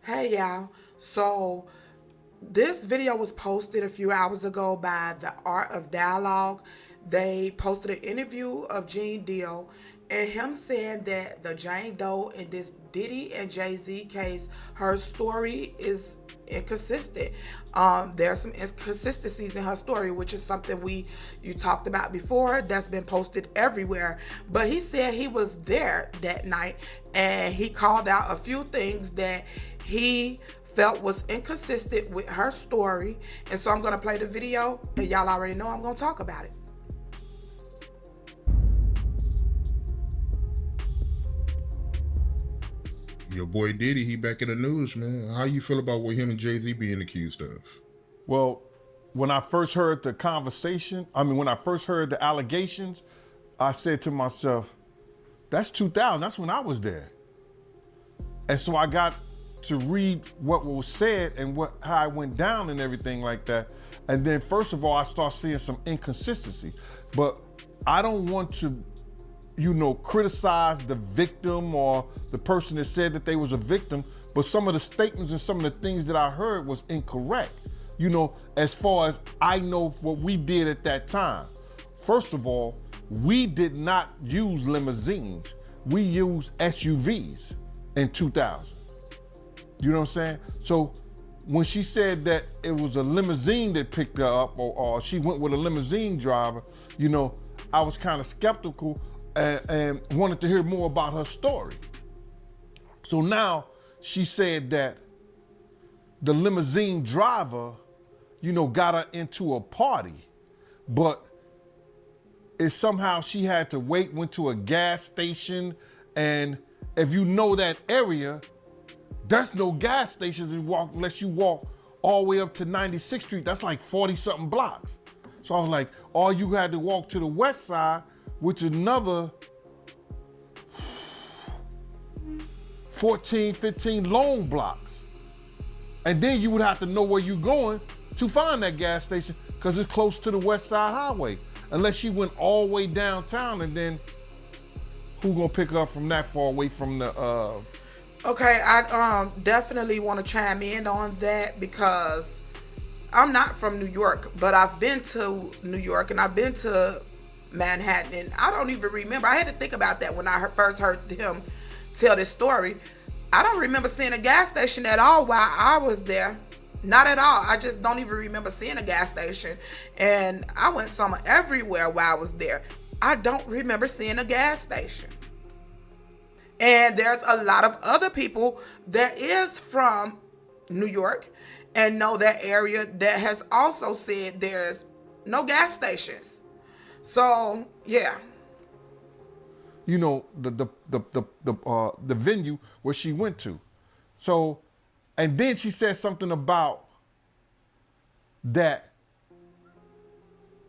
Hey y'all. So this video was posted a few hours ago by the Art of Dialogue. They posted an interview of Jane Doe and him saying that the Jane Doe in this Diddy and Jay Z case, her story is inconsistent. There are some inconsistencies in her story, which is something you talked about before. That's been posted everywhere. But he said he was there that night and he called out a few things that he felt was inconsistent with her story. And so I'm gonna play the video, and y'all already know I'm gonna talk about it. Your boy Diddy, he back in the news, man. How you feel about what him and Jay Z being accused of? Well, when I first heard the conversation, when I first heard the allegations, I said to myself, that's 2000, that's when I was there. And so I got to read what was said and how it went down and everything like that. And then first of all, I start seeing some inconsistency. But I don't want to, criticize the victim or the person that said that they was a victim, but some of the statements and some of the things that I heard was incorrect. As far as I know what we did at that time. First of all, we did not use limousines. We used SUVs in 2000. You know what I'm saying? So when she said that it was a limousine that picked her up or she went with a limousine driver, I was kind of skeptical and wanted to hear more about her story. So now she said that the limousine driver, got her into a party, but it somehow she had to went to a gas station. And if you know that area, there's no gas stations unless you walk all the way up to 96th Street. That's like 40 something blocks. So I was like, all you had to walk to the west side, which is another 14, 15 long blocks. And then you would have to know where you're going to find that gas station because it's close to the West Side Highway. Unless you went all the way downtown, and then who gonna pick her up from that far away from the Okay, I definitely want to chime in on that because I'm not from New York, but I've been to New York and I've been to Manhattan, and I don't even remember. I had to think about that when I first heard him tell this story. I don't remember seeing a gas station at all while I was there. Not at all. I just don't even remember seeing a gas station. And I went somewhere everywhere while I was there. I don't remember seeing a gas station. And there's a lot of other people that is from New York and know that area that has also said there's no gas stations. So yeah. the venue where she went to. So, and then she said something about that,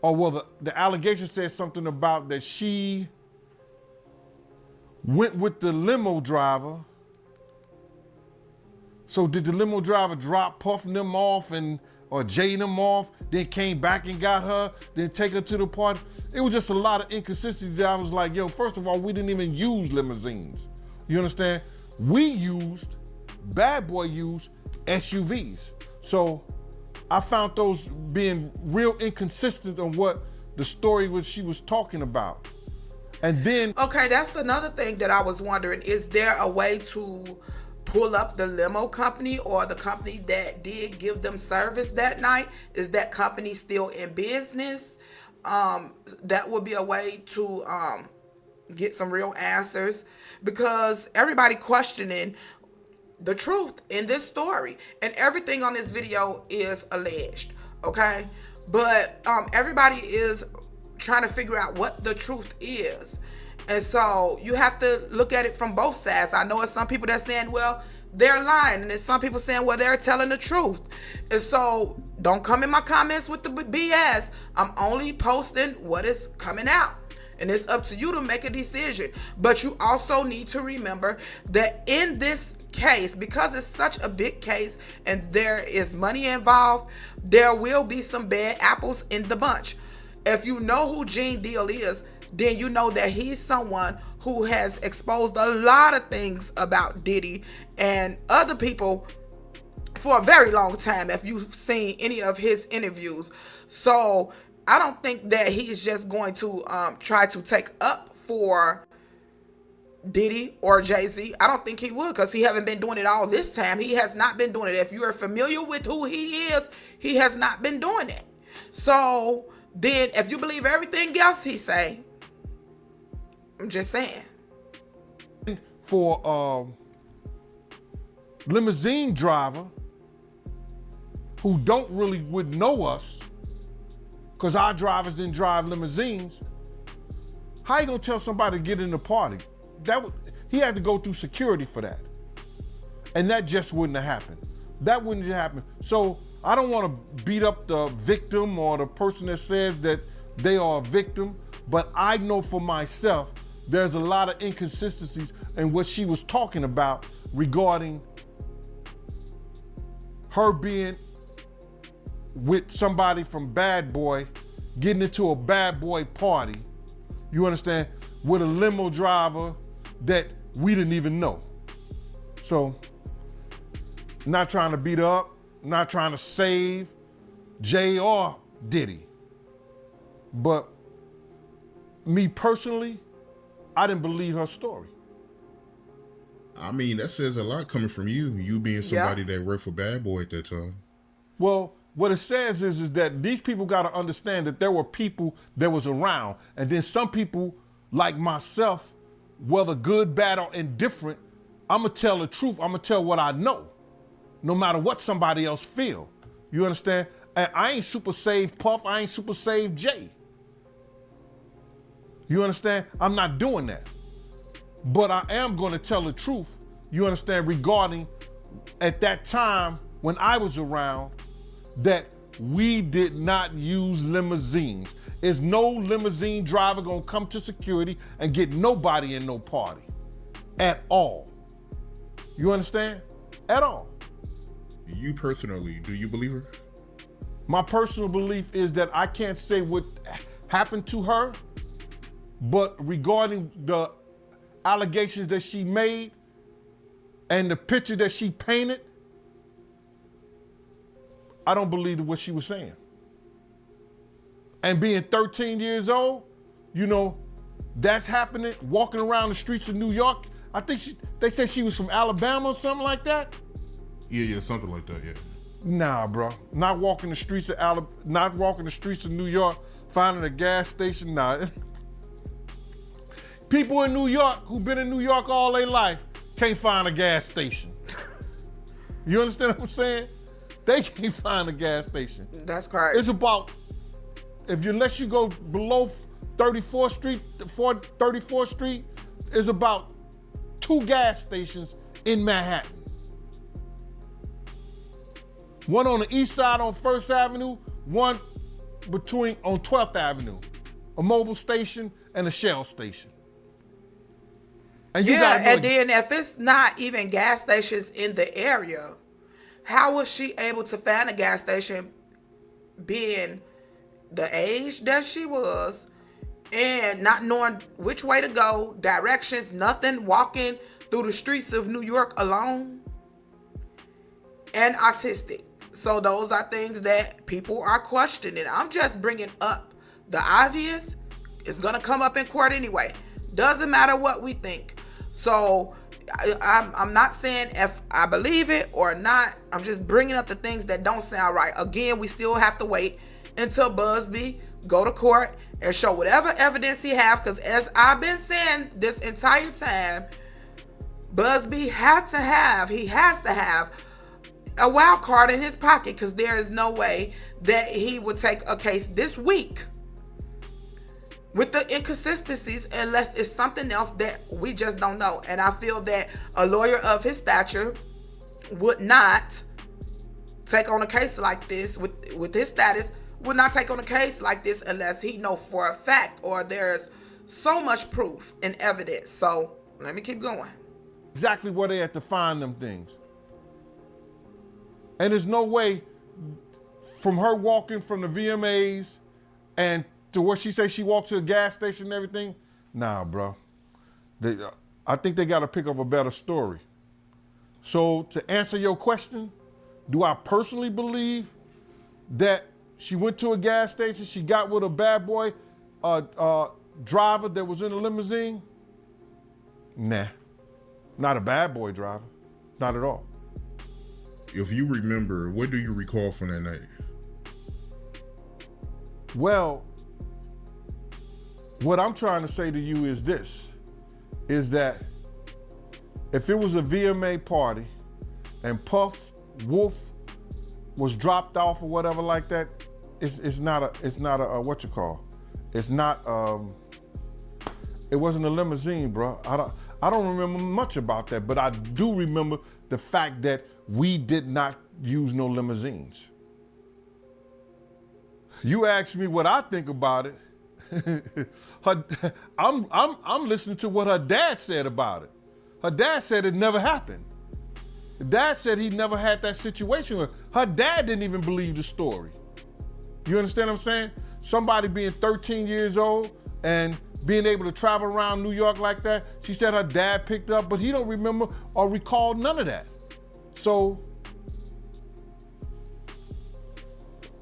or well, the allegation said something about that she went with the limo driver. So did the limo driver drop Puff them off or Jay them off, then came back and got her, then take her to the party? It was just a lot of inconsistencies. I was like, first of all, we didn't even use limousines. You understand? Bad Boy used SUVs. So I found those being real inconsistent on what the story she was talking about. And then... Okay, that's another thing that I was wondering. Is there a way to pull up the limo company or the company that did give them service that night? Is that company still in business? That would be a way to get some real answers, because everybody questioning the truth in this story, and everything on this video is alleged, okay? But everybody is trying to figure out what the truth is. And so you have to look at it from both sides. I know it's some people that's saying, well, they're lying, and there's some people saying, well, they're telling the truth. And so don't come in my comments with the BS. I'm only posting what is coming out, and it's up to you to make a decision. But you also need to remember that in this case, because it's such a big case and there is money involved, there will be some bad apples in the bunch. If you know who Gene Deal is, then you know that he's someone who has exposed a lot of things about Diddy and other people for a very long time, if you've seen any of his interviews. So I don't think that he's just going to try to take up for Diddy or Jay Z. I don't think he would, because he haven't been doing it all this time. He has not been doing it. If you are familiar with who he is, he has not been doing it. So then if you believe everything else he say, I'm just saying. For limousine driver who would know us, because our drivers didn't drive limousines, how you gonna tell somebody to get in the party? He had to go through security for that. And that just wouldn't have happened. That wouldn't have happened. So I don't want to beat up the victim or the person that says that they are a victim, but I know for myself, there's a lot of inconsistencies in what she was talking about regarding her being with somebody from Bad Boy, getting into a Bad Boy party, you understand, with a limo driver that we didn't even know. So, not trying to beat her up, not trying to save Jay or Diddy. But me personally, I didn't believe her story. I mean, that says a lot coming from you being somebody that worked for Bad Boy at that time. Well, what it says is that these people got to understand that there were people that was around, and then some people like myself, whether good, bad, or indifferent, I'm going to tell the truth. I'm going to tell what I know, no matter what somebody else feel. You understand? And I ain't super save Puff. I ain't super save Jay. You understand? I'm not doing that. But I am going to tell the truth, you understand, regarding at that time when I was around, that we did not use limousines. There's no limousine driver gonna come to security and get nobody in no party at all. You understand? At all. You personally, do you believe her? My personal belief is that I can't say what happened to her, but regarding the allegations that she made and the picture that she painted, I don't believe what she was saying. And being 13 years old, you know, that's happening, walking around the streets of New York. I think they said she was from Alabama or something like that. Yeah, something like that, yeah. Nah, bro. Not walking the streets of New York, finding a gas station. Nah. People in New York who've been in New York all their life can't find a gas station. You understand what I'm saying? They can't find a gas station. That's correct. It's about, unless you go below 34th Street, is about 2 gas stations in Manhattan. One on the east side on 1st Avenue, one on 12th Avenue. A mobile station and a Shell station. And then if it's not even gas stations in the area, how was she able to find a gas station being the age that she was and not knowing which way to go, directions, nothing, walking through the streets of New York alone, and autistic? So those are things that people are questioning. I'm just bringing up the obvious. It's going to come up in court anyway. Doesn't matter what we think. So I'm not saying if I believe it or not. I'm just bringing up the things that don't sound right. Again, we still have to wait until Busby go to court and show whatever evidence he have, because as I've been saying this entire time, Busby has to have a wild card in his pocket, because there is no way that he would take a case this week with the inconsistencies unless it's something else that we just don't know. And I feel that a lawyer of his stature would not take on a case like this with his status, would not take on a case like this unless he know for a fact or there's so much proof and evidence. So let me keep going. Exactly where they had to find them things. And there's no way from her walking from the VMAs and to where she says she walked to a gas station and everything. Nah, bro. I think they got to pick up a better story. So to answer your question, Do I personally believe that she went to a gas station, she got with a bad boy driver that was in a limousine? Nah, not a bad boy driver, not at all. If you remember, what do you recall from that night? Well, what I'm trying to say to you is this, is that if it was a VMA party and Puff Wolf was dropped off or whatever like that, it's not a what you call, it's not it wasn't a limousine, bro. I don't remember much about that, but I do remember the fact that we did not use no limousines. You asked me what I think about it. I'm listening to what her dad said about it. Her dad said it never happened. Her dad said he never had that situation with her. Her dad didn't even believe the story. You understand what I'm saying? Somebody being 13 years old and being able to travel around New York like that. She said her dad picked up, but he don't remember or recall none of that. So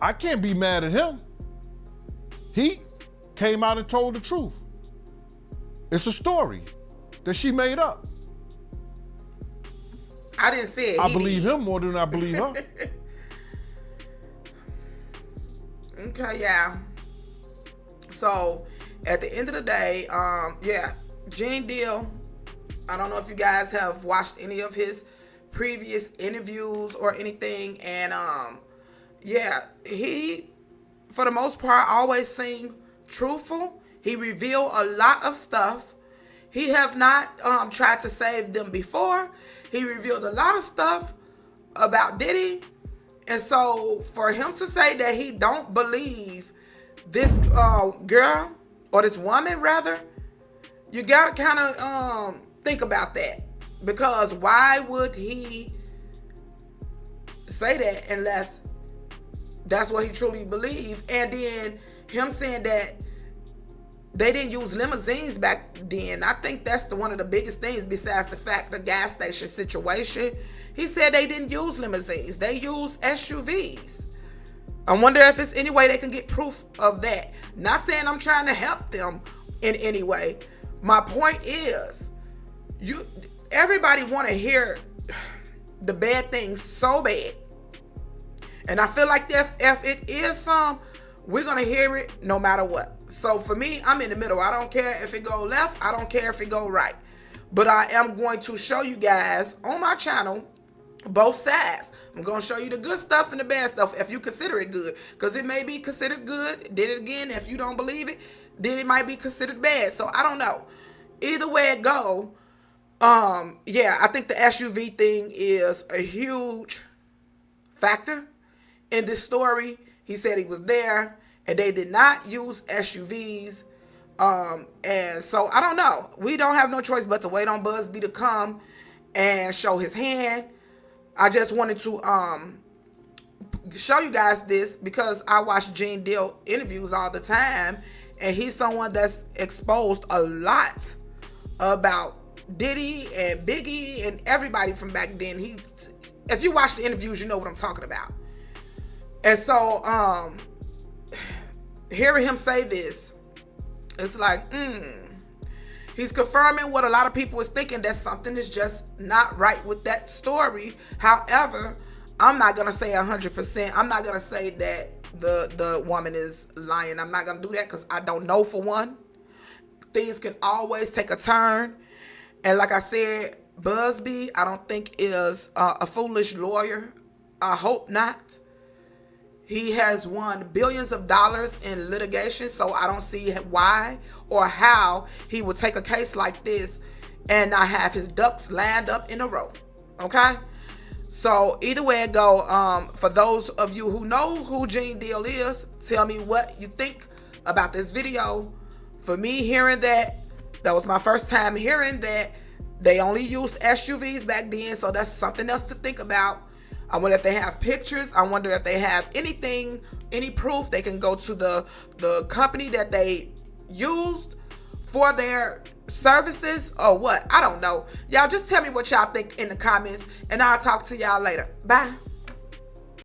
I can't be mad at him. He came out and told the truth. It's a story that she made up. I didn't say it. I believe him more than I believe her. Okay, yeah. So at the end of the day, yeah, Jane Doe, I don't know if you guys have watched any of his previous interviews or anything, and yeah, he, for the most part, always seemed truthful. He revealed a lot of stuff. He have not tried to save them before. He revealed a lot of stuff about Diddy. And so for him to say that he don't believe this girl, or this woman rather, you gotta kind of think about that. Because why would he say that unless that's what he truly believed? And then him saying that they didn't use limousines back then. I think that's one of the biggest things, besides the fact the gas station situation. He said they didn't use limousines. They used SUVs. I wonder if it's any way they can get proof of that. Not saying I'm trying to help them in any way. My point is, everybody want to hear the bad things so bad. And I feel like if it is some, we're going to hear it no matter what. So for me, I'm in the middle. I don't care if it go left. I don't care if it go right. But I am going to show you guys on my channel both sides. I'm going to show you the good stuff and the bad stuff if you consider it good. Because it may be considered good. Did it again. If you don't believe it, then it might be considered bad. So I don't know. Either way it go, yeah, I think the SUV thing is a huge factor in this story. He said he was there and they did not use SUVs. And so I don't know. We don't have no choice but to wait on Busby to come and show his hand. I just wanted to show you guys this because I watch Jane Doe interviews all the time, and he's someone that's exposed a lot about Diddy and Biggie and everybody from back then. If you watch the interviews, you know what I'm talking about. And so hearing him say this, it's like, he's confirming what a lot of people was thinking, that something is just not right with that story. However, I'm not going to say 100%. I'm not going to say that the woman is lying. I'm not going to do that because I don't know, for one. Things can always take a turn. And like I said, Busby, I don't think is a foolish lawyer. I hope not. He has won billions of dollars in litigation, so I don't see why or how he would take a case like this and not have his ducks lined up in a row. Okay? So either way it go, for those of you who know who Jane Doe is, tell me what you think about this video. For me, hearing that was my first time hearing that they only used SUVs back then, so that's something else to think about. I wonder if they have pictures. I wonder if they have anything, any proof. They can go to the company that they used for their services or what. I don't know. Y'all just tell me what y'all think in the comments, and I'll talk to y'all later. Bye.